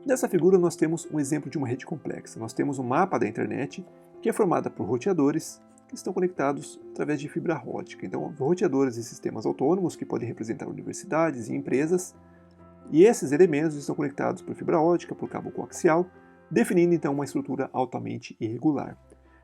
Nessa figura nós temos um exemplo de uma rede complexa. Nós temos um mapa da internet que é formada por roteadores que estão conectados através de fibra ótica. Então, roteadores e sistemas autônomos que podem representar universidades e empresas, e esses elementos estão conectados por fibra ótica, por cabo coaxial, definindo então uma estrutura altamente irregular.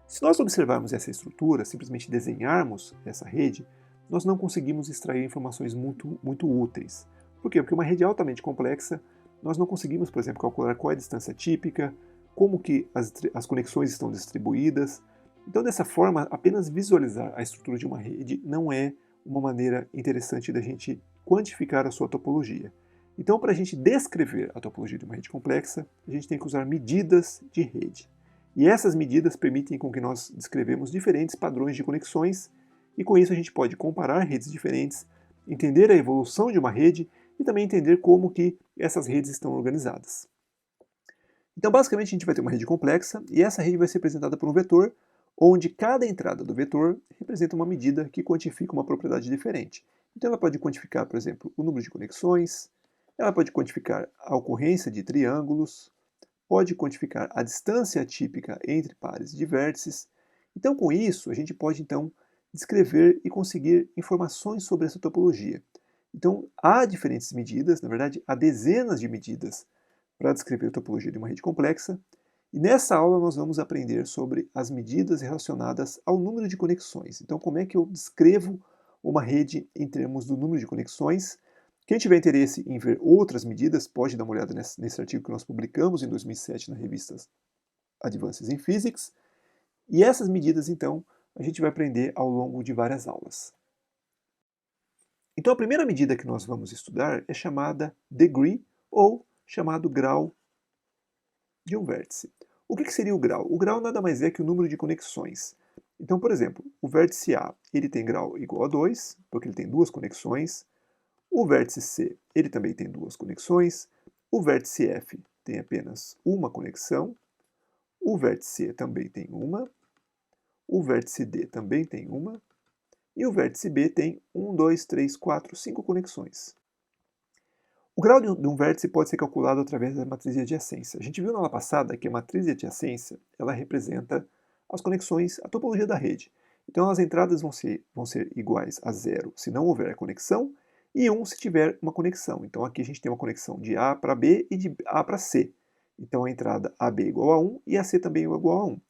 Se nós observarmos essa estrutura, simplesmente desenharmos essa rede, nós não conseguimos extrair informações muito úteis. Por quê? Porque uma rede altamente complexa, nós não conseguimos, por exemplo, calcular qual é a distância típica, como que as conexões estão distribuídas. Então, dessa forma, apenas visualizar a estrutura de uma rede não é uma maneira interessante da gente quantificar a sua topologia. Então, para a gente descrever a topologia de uma rede complexa, a gente tem que usar medidas de rede. E essas medidas permitem com que nós descrevemos diferentes padrões de conexões, e com isso a gente pode comparar redes diferentes, entender a evolução de uma rede e também entender como que essas redes estão organizadas. Então, basicamente, a gente vai ter uma rede complexa, e essa rede vai ser representada por um vetor, onde cada entrada do vetor representa uma medida que quantifica uma propriedade diferente. Então, ela pode quantificar, por exemplo, o número de conexões, ela pode quantificar a ocorrência de triângulos, pode quantificar a distância típica entre pares de vértices. Então, com isso, a gente pode, então, descrever e conseguir informações sobre essa topologia. Então, há diferentes medidas, na verdade, há dezenas de medidas para descrever a topologia de uma rede complexa, e nessa aula nós vamos aprender sobre as medidas relacionadas ao número de conexões. Então, como é que eu descrevo uma rede em termos do número de conexões? Quem tiver interesse em ver outras medidas, pode dar uma olhada nesse artigo que nós publicamos em 2007 na revista Advances in Physics. E essas medidas, então, a gente vai aprender ao longo de várias aulas. Então, a primeira medida que nós vamos estudar é chamada degree, ou chamado grau de um vértice. O que seria o grau? O grau nada mais é que o número de conexões. Então, por exemplo, o vértice A ele tem grau igual a 2, porque ele tem duas conexões. O vértice C ele também tem duas conexões. O vértice F tem apenas uma conexão. O vértice E também tem uma. O vértice D também tem uma. E o vértice B tem 1, 2, 3, 4, 5 conexões. O grau de um vértice pode ser calculado através da matriz de adjacência. A gente viu na aula passada que a matriz de adjacência ela representa as conexões, a topologia da rede. Então as entradas vão ser iguais a 0 se não houver conexão, e 1 se tiver uma conexão. Então aqui a gente tem uma conexão de A para B e de A para C. Então a entrada AB igual a 1 e a C também igual a 1.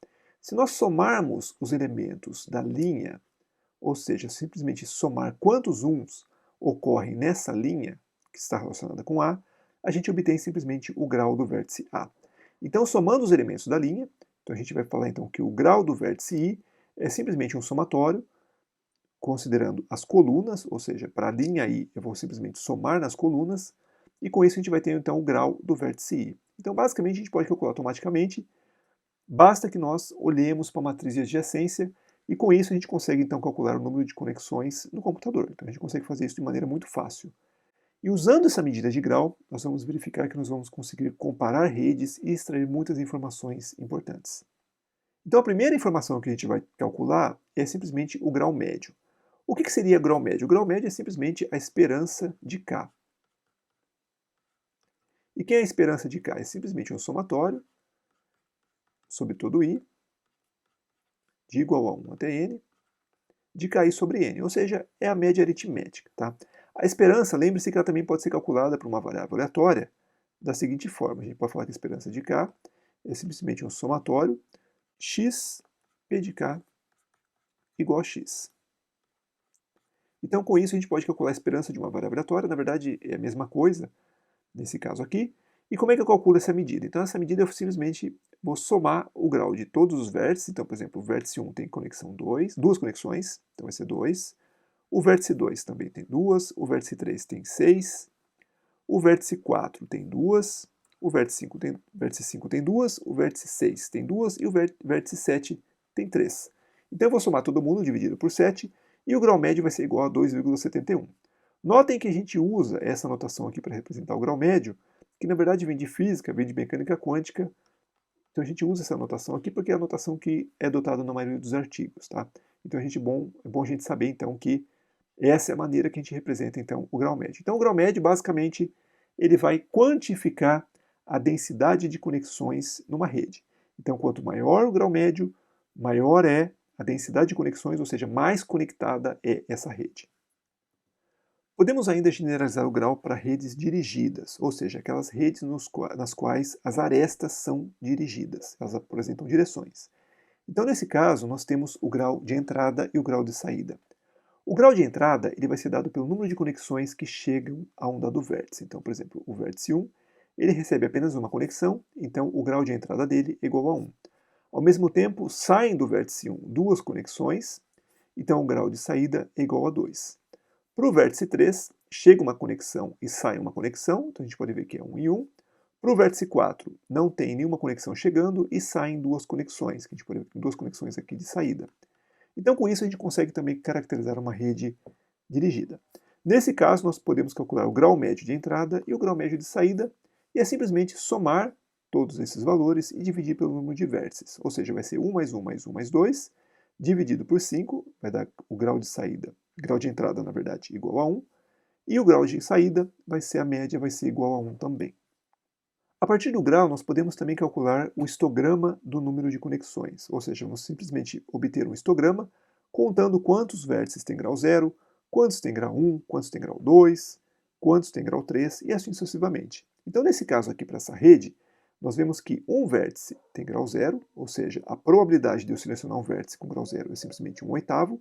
Se nós somarmos os elementos da linha, ou seja, simplesmente somar quantos 1s ocorrem nessa linha, que está relacionada com A, a gente obtém simplesmente o grau do vértice A. Então, somando os elementos da linha, então a gente vai falar então que o grau do vértice I é simplesmente um somatório, considerando as colunas, ou seja, para a linha I eu vou simplesmente somar nas colunas, e com isso a gente vai ter então o grau do vértice I. Então, basicamente, a gente pode calcular automaticamente, basta que nós olhemos para a matriz de adjacência, e com isso a gente consegue então calcular o número de conexões no computador. Então a gente consegue fazer isso de maneira muito fácil. E usando essa medida de grau, nós vamos verificar que nós vamos conseguir comparar redes e extrair muitas informações importantes. Então a primeira informação que a gente vai calcular é simplesmente o grau médio. O que seria grau médio? O grau médio é simplesmente a esperança de K. E quem é a esperança de K? É simplesmente um somatório sobre todo I, de igual a 1 até N, de Ki sobre N, ou seja, é a média aritmética. Tá? A esperança, lembre-se que ela também pode ser calculada por uma variável aleatória da seguinte forma. A gente pode falar que a esperança de K é simplesmente um somatório x p de K igual a x. Então, com isso, a gente pode calcular a esperança de uma variável aleatória. Na verdade, é a mesma coisa, nesse caso aqui. E como é que eu calculo essa medida? Então, essa medida eu simplesmente vou somar o grau de todos os vértices. Então, por exemplo, o vértice 1 tem conexão 2, duas conexões, então vai ser 2. O vértice 2 também tem 2, o vértice 3 tem 6, o vértice 4 tem 2, o vértice 5 tem 2, o vértice 6 tem 2 e o vértice 7 tem 3. Então eu vou somar todo mundo dividido por 7 e o grau médio vai ser igual a 2,71. Notem que a gente usa essa notação aqui para representar o grau médio, que na verdade vem de física, vem de mecânica quântica. Então a gente usa essa notação aqui porque é a notação que é adotada na maioria dos artigos. Tá? Então é bom a gente saber então que essa é a maneira que a gente representa, então, o grau médio. Então, o grau médio, basicamente, ele vai quantificar a densidade de conexões numa rede. Então, quanto maior o grau médio, maior é a densidade de conexões, ou seja, mais conectada é essa rede. Podemos ainda generalizar o grau para redes dirigidas, ou seja, aquelas redes nas quais as arestas são dirigidas, elas apresentam direções. Então, nesse caso, nós temos o grau de entrada e o grau de saída. O grau de entrada ele vai ser dado pelo número de conexões que chegam a um dado vértice. Então, por exemplo, o vértice 1, ele recebe apenas uma conexão, então o grau de entrada dele é igual a 1. Ao mesmo tempo, saem do vértice 1 duas conexões, então o grau de saída é igual a 2. Para o vértice 3, chega uma conexão e sai uma conexão, então a gente pode ver que é 1 e 1. Para o vértice 4, não tem nenhuma conexão chegando e saem duas conexões, que a gente pode ver que tem duas conexões aqui de saída. Então, com isso, a gente consegue também caracterizar uma rede dirigida. Nesse caso, nós podemos calcular o grau médio de entrada e o grau médio de saída, e é simplesmente somar todos esses valores e dividir pelo número de vértices. Ou seja, vai ser 1 mais 1 mais 1 mais 2, dividido por 5, vai dar o grau de saída, grau de entrada, na verdade, igual a 1, e o grau de saída vai ser a média, vai ser igual a 1 também. A partir do grau, nós podemos também calcular o histograma do número de conexões, ou seja, vamos simplesmente obter um histograma contando quantos vértices tem grau 0, quantos tem grau 1, quantos tem grau 2, quantos tem grau 3 e assim sucessivamente. Então, nesse caso aqui, para essa rede, nós vemos que um vértice tem grau 0, ou seja, a probabilidade de eu selecionar um vértice com grau 0 é simplesmente 1/8.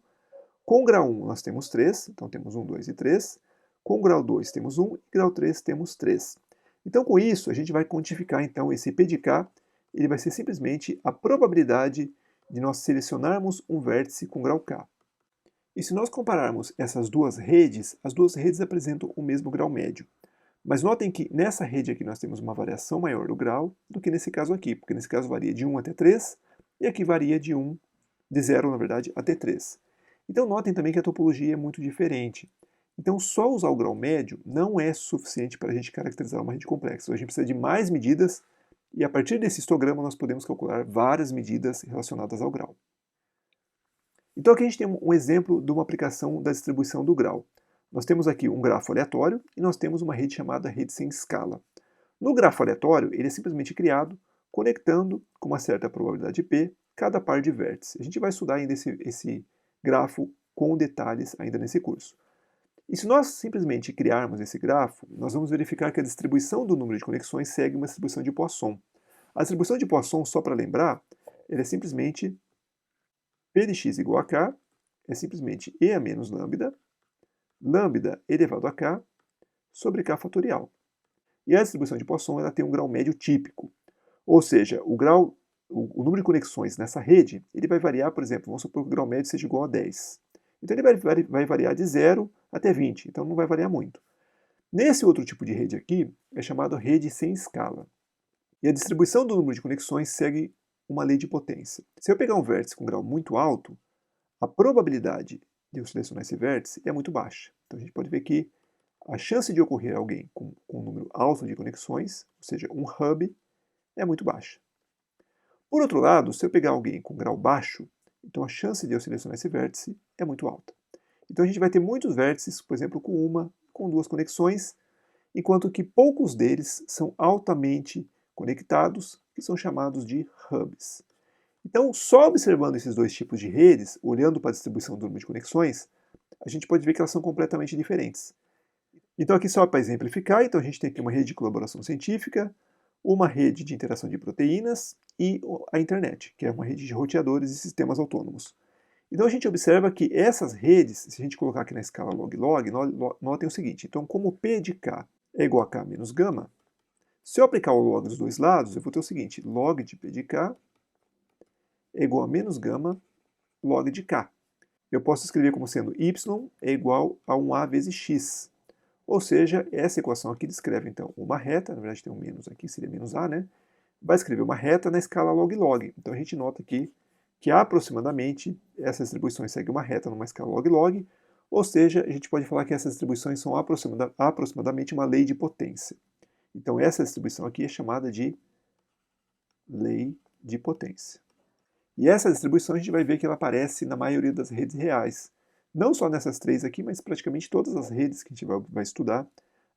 Com grau 1 nós temos 3, então temos 1, 2 e 3. Com grau 2 temos 1 e grau 3 temos 3. Então, com isso, a gente vai quantificar então esse P de K, ele vai ser simplesmente a probabilidade de nós selecionarmos um vértice com grau K. E se nós compararmos essas duas redes, as duas redes apresentam o mesmo grau médio. Mas notem que nessa rede aqui nós temos uma variação maior do grau do que nesse caso aqui, porque nesse caso varia de 1 até 3, e aqui varia de 0, na verdade, até 3. Então notem também que a topologia é muito diferente. Então, só usar o grau médio não é suficiente para a gente caracterizar uma rede complexa. A gente precisa de mais medidas e, a partir desse histograma, nós podemos calcular várias medidas relacionadas ao grau. Então, aqui a gente tem um exemplo de uma aplicação da distribuição do grau. Nós temos aqui um grafo aleatório e nós temos uma rede chamada rede sem escala. No grafo aleatório, ele é simplesmente criado conectando, com uma certa probabilidade P, cada par de vértices. A gente vai estudar ainda esse grafo com detalhes ainda nesse curso. E se nós simplesmente criarmos esse grafo, nós vamos verificar que a distribuição do número de conexões segue uma distribuição de Poisson. A distribuição de Poisson, só para lembrar, ela é simplesmente P de x igual a K, é simplesmente E a menos lambda, lambda elevado a K, sobre K fatorial. E a distribuição de Poisson ela tem um grau médio típico. Ou seja, o número de conexões nessa rede ele vai variar, por exemplo, vamos supor que o grau médio seja igual a 10. Então ele vai variar de 0 até 20, então não vai variar muito. Nesse outro tipo de rede aqui, é chamado rede sem escala. E a distribuição do número de conexões segue uma lei de potência. Se eu pegar um vértice com grau muito alto, a probabilidade de eu selecionar esse vértice é muito baixa. Então a gente pode ver que a chance de ocorrer alguém com um número alto de conexões, ou seja, um hub, é muito baixa. Por outro lado, se eu pegar alguém com grau baixo, então a chance de eu selecionar esse vértice é muito alta. Então a gente vai ter muitos vértices, por exemplo, com duas conexões, enquanto que poucos deles são altamente conectados, que são chamados de hubs. Então, só observando esses dois tipos de redes, olhando para a distribuição do número de conexões, a gente pode ver que elas são completamente diferentes. Então, aqui só para exemplificar, então a gente tem aqui uma rede de colaboração científica, uma rede de interação de proteínas e a internet, que é uma rede de roteadores e sistemas autônomos. Então a gente observa que essas redes, se a gente colocar aqui na escala log-log, notem o seguinte, então como P de K é igual a K menos gama, se eu aplicar o log dos dois lados, eu vou ter o seguinte, log de P de K é igual a menos gama log de K. Eu posso escrever como sendo y é igual a 1a vezes x. Ou seja, essa equação aqui descreve então uma reta, na verdade tem um menos aqui, seria menos a, né? Vai escrever uma reta na escala log-log. Então a gente nota aqui que aproximadamente essas distribuições seguem uma reta numa escala log-log, ou seja, a gente pode falar que essas distribuições são aproximadamente uma lei de potência. Então essa distribuição aqui é chamada de lei de potência. E essa distribuição a gente vai ver que ela aparece na maioria das redes reais. Não só nessas três aqui, mas praticamente todas as redes que a gente vai estudar,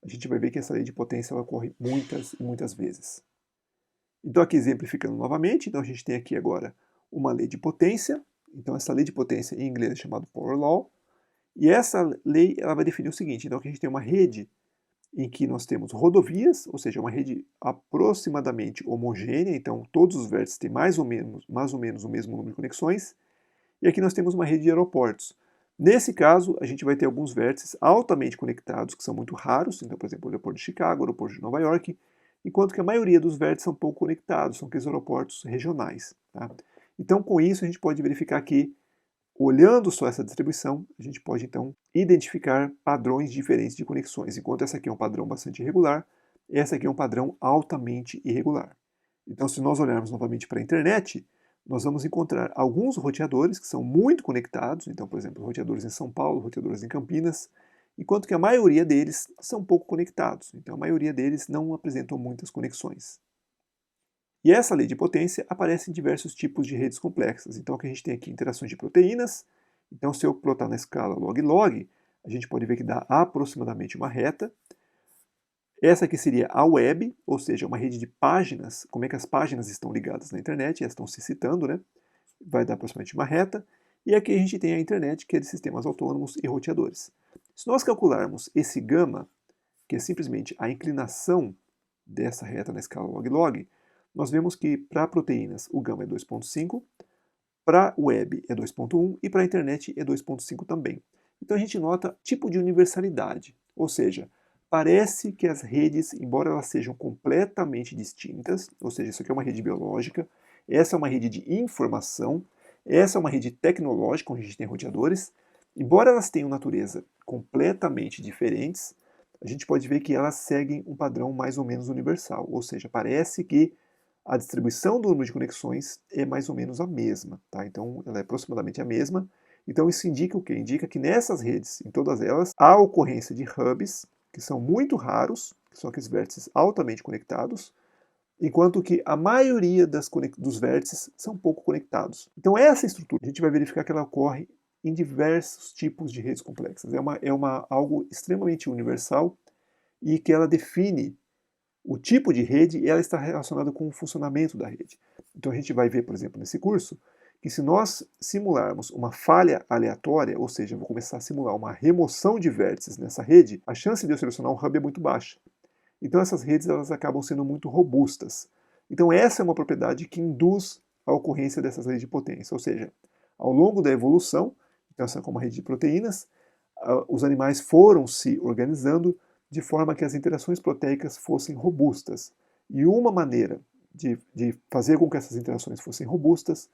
a gente vai ver que essa lei de potência ela ocorre muitas e muitas vezes. Então, aqui exemplificando novamente, então a gente tem aqui agora uma lei de potência. Então, essa lei de potência em inglês é chamada Power Law. E essa lei ela vai definir o seguinte: então, aqui a gente tem uma rede em que nós temos rodovias, ou seja, uma rede aproximadamente homogênea, então todos os vértices têm mais ou menos o mesmo número de conexões. E aqui nós temos uma rede de aeroportos. Nesse caso, a gente vai ter alguns vértices altamente conectados, que são muito raros, então, por exemplo, o aeroporto de Chicago, o aeroporto de Nova York, enquanto que a maioria dos vértices são pouco conectados, são aqueles aeroportos regionais. Tá? Então, com isso, a gente pode verificar que, olhando só essa distribuição, a gente pode, então, identificar padrões diferentes de conexões. Enquanto essa aqui é um padrão bastante irregular, essa aqui é um padrão altamente irregular. Então, se nós olharmos novamente para a internet, nós vamos encontrar alguns roteadores que são muito conectados, então, por exemplo, roteadores em São Paulo, roteadores em Campinas, enquanto que a maioria deles são pouco conectados, então a maioria deles não apresentam muitas conexões. E essa lei de potência aparece em diversos tipos de redes complexas. Então, o que a gente tem aqui interações de proteínas. Então, se eu plotar na escala log-log, a gente pode ver que dá aproximadamente uma reta. Essa aqui seria a web, ou seja, uma rede de páginas, como é que as páginas estão ligadas na internet, elas estão se citando, né? Vai dar aproximadamente uma reta. E aqui a gente tem a internet, que é de sistemas autônomos e roteadores. Se nós calcularmos esse gama, que é simplesmente a inclinação dessa reta na escala log-log, nós vemos que para proteínas o gama é 2,5, para web é 2,1 e para a internet é 2,5 também. Então a gente nota tipo de universalidade, ou seja, parece que as redes, embora elas sejam completamente distintas, ou seja, isso aqui é uma rede biológica, essa é uma rede de informação, essa é uma rede tecnológica, onde a gente tem roteadores, embora elas tenham natureza completamente diferentes, a gente pode ver que elas seguem um padrão mais ou menos universal, ou seja, parece que a distribuição do número de conexões é mais ou menos a mesma, tá? Então, ela é aproximadamente a mesma. Então, isso indica o quê? Indica que nessas redes, em todas elas, há a ocorrência de hubs, que são muito raros, que são aqueles vértices altamente conectados, enquanto que a maioria dos vértices são pouco conectados. Então, essa estrutura, a gente vai verificar que ela ocorre em diversos tipos de redes complexas. Algo extremamente universal e que ela define o tipo de rede e ela está relacionada com o funcionamento da rede. Então a gente vai ver, por exemplo, nesse curso, que se nós simularmos uma falha aleatória, ou seja, eu vou começar a simular uma remoção de vértices nessa rede, a chance de eu selecionar um hub é muito baixa. Então essas redes elas acabam sendo muito robustas. Então essa é uma propriedade que induz a ocorrência dessas redes de potência, ou seja, ao longo da evolução, então essa é como uma rede de proteínas, os animais foram se organizando de forma que as interações proteicas fossem robustas. E uma maneira de fazer com que essas interações fossem robustas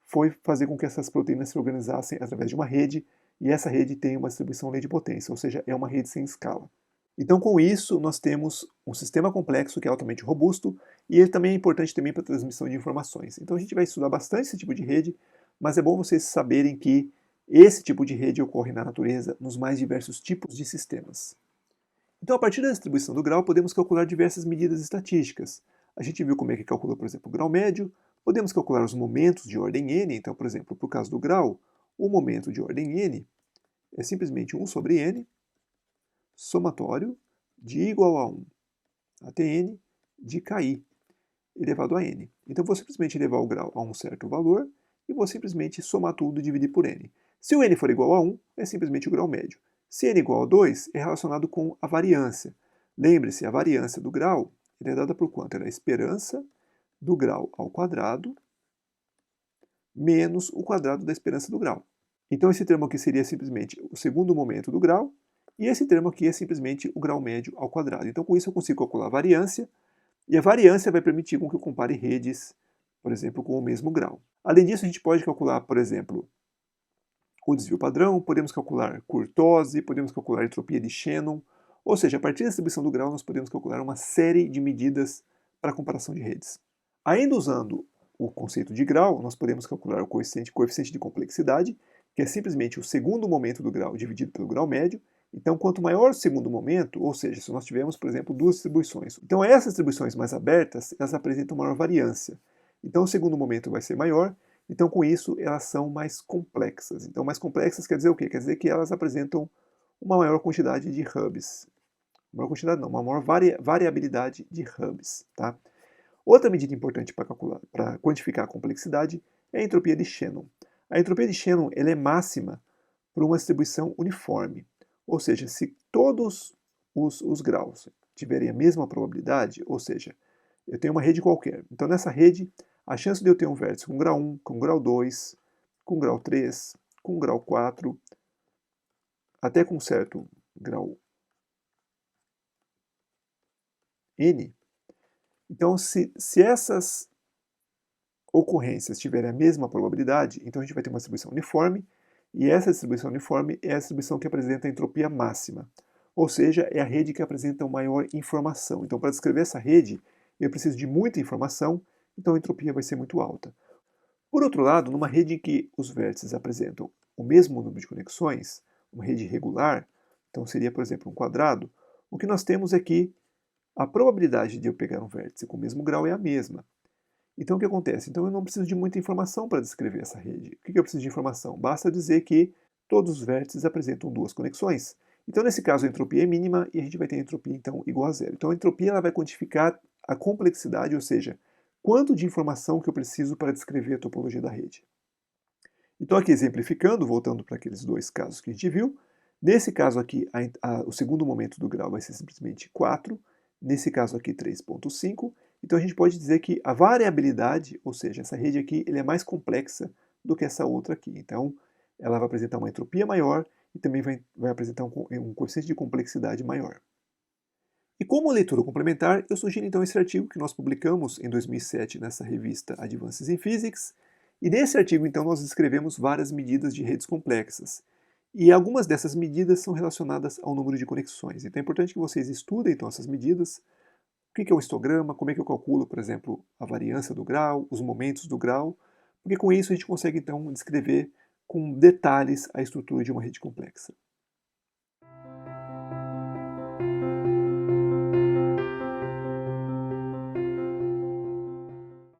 foi fazer com que essas proteínas se organizassem através de uma rede, e essa rede tem uma distribuição lei de potência, ou seja, é uma rede sem escala. Então, com isso, nós temos um sistema complexo que é altamente robusto, e ele também é importante também para a transmissão de informações. Então, a gente vai estudar bastante esse tipo de rede, mas é bom vocês saberem que esse tipo de rede ocorre na natureza nos mais diversos tipos de sistemas. Então, a partir da distribuição do grau, podemos calcular diversas medidas estatísticas. A gente viu como é que calcula, por exemplo, o grau médio. Podemos calcular os momentos de ordem n. Então, por exemplo, para o caso do grau, o momento de ordem n é simplesmente 1 sobre n, somatório de igual a 1 até n de ki elevado a n. Então, vou simplesmente elevar o grau a um certo valor e vou simplesmente somar tudo e dividir por n. Se o n for igual a 1, é simplesmente o grau médio. Se n igual a 2, é relacionado com a variância. Lembre-se, a variância do grau é dada por quanto? Ela é a esperança do grau ao quadrado menos o quadrado da esperança do grau. Então, esse termo aqui seria simplesmente o segundo momento do grau, e esse termo aqui é simplesmente o grau médio ao quadrado. Então, com isso, eu consigo calcular a variância, e a variância vai permitir com que eu compare redes, por exemplo, com o mesmo grau. Além disso, a gente pode calcular, por exemplo, o desvio padrão, podemos calcular curtose, podemos calcular entropia de Shannon, ou seja, a partir da distribuição do grau nós podemos calcular uma série de medidas para comparação de redes. Ainda usando o conceito de grau, nós podemos calcular o coeficiente de complexidade, que é simplesmente o segundo momento do grau dividido pelo grau médio. Então, quanto maior o segundo momento, ou seja, se nós tivermos, por exemplo, duas distribuições, então essas distribuições mais abertas, elas apresentam maior variância. Então, o segundo momento vai ser maior. Então, com isso, elas são mais complexas. Então, mais complexas quer dizer o quê? Quer dizer que elas apresentam uma maior quantidade de hubs, maior quantidade não, uma maior variabilidade de hubs, tá? Outra medida importante para quantificar a complexidade é a entropia de Shannon. A entropia de Shannon ela é máxima por uma distribuição uniforme, ou seja, se todos os graus tiverem a mesma probabilidade, ou seja, eu tenho uma rede qualquer. Então, nessa rede, a chance de eu ter um vértice com grau 1, com grau 2, com grau 3, com grau 4, até com certo grau n. Então, se essas ocorrências tiverem a mesma probabilidade, então a gente vai ter uma distribuição uniforme, e essa distribuição uniforme é a distribuição que apresenta a entropia máxima, ou seja, é a rede que apresenta maior informação. Então, para descrever essa rede, eu preciso de muita informação, então a entropia vai ser muito alta. Por outro lado, numa rede em que os vértices apresentam o mesmo número de conexões, uma rede regular, então seria, por exemplo, um quadrado, o que nós temos é que a probabilidade de eu pegar um vértice com o mesmo grau é a mesma. Então, o que acontece? Então, eu não preciso de muita informação para descrever essa rede. O que eu preciso de informação? Basta dizer que todos os vértices apresentam duas conexões. Então, nesse caso, a entropia é mínima e a gente vai ter a entropia, então, igual a zero. Então, a entropia ela vai quantificar a complexidade, ou seja, quanto de informação que eu preciso para descrever a topologia da rede. Então, aqui exemplificando, voltando para aqueles dois casos que a gente viu, nesse caso aqui, o segundo momento do grau vai ser simplesmente 4, nesse caso aqui 3,5. Então a gente pode dizer que a variabilidade, ou seja, essa rede aqui, ele é mais complexa do que essa outra aqui. Então ela vai apresentar uma entropia maior e também vai apresentar um coeficiente de complexidade maior. E como leitura complementar, eu sugiro então esse artigo que nós publicamos em 2007 nessa revista Advances in Physics. E nesse artigo, então, nós descrevemos várias medidas de redes complexas. E algumas dessas medidas são relacionadas ao número de conexões. Então é importante que vocês estudem então essas medidas. O que é um histograma? Como é que eu calculo, por exemplo, a variância do grau, os momentos do grau? Porque com isso a gente consegue então descrever com detalhes a estrutura de uma rede complexa.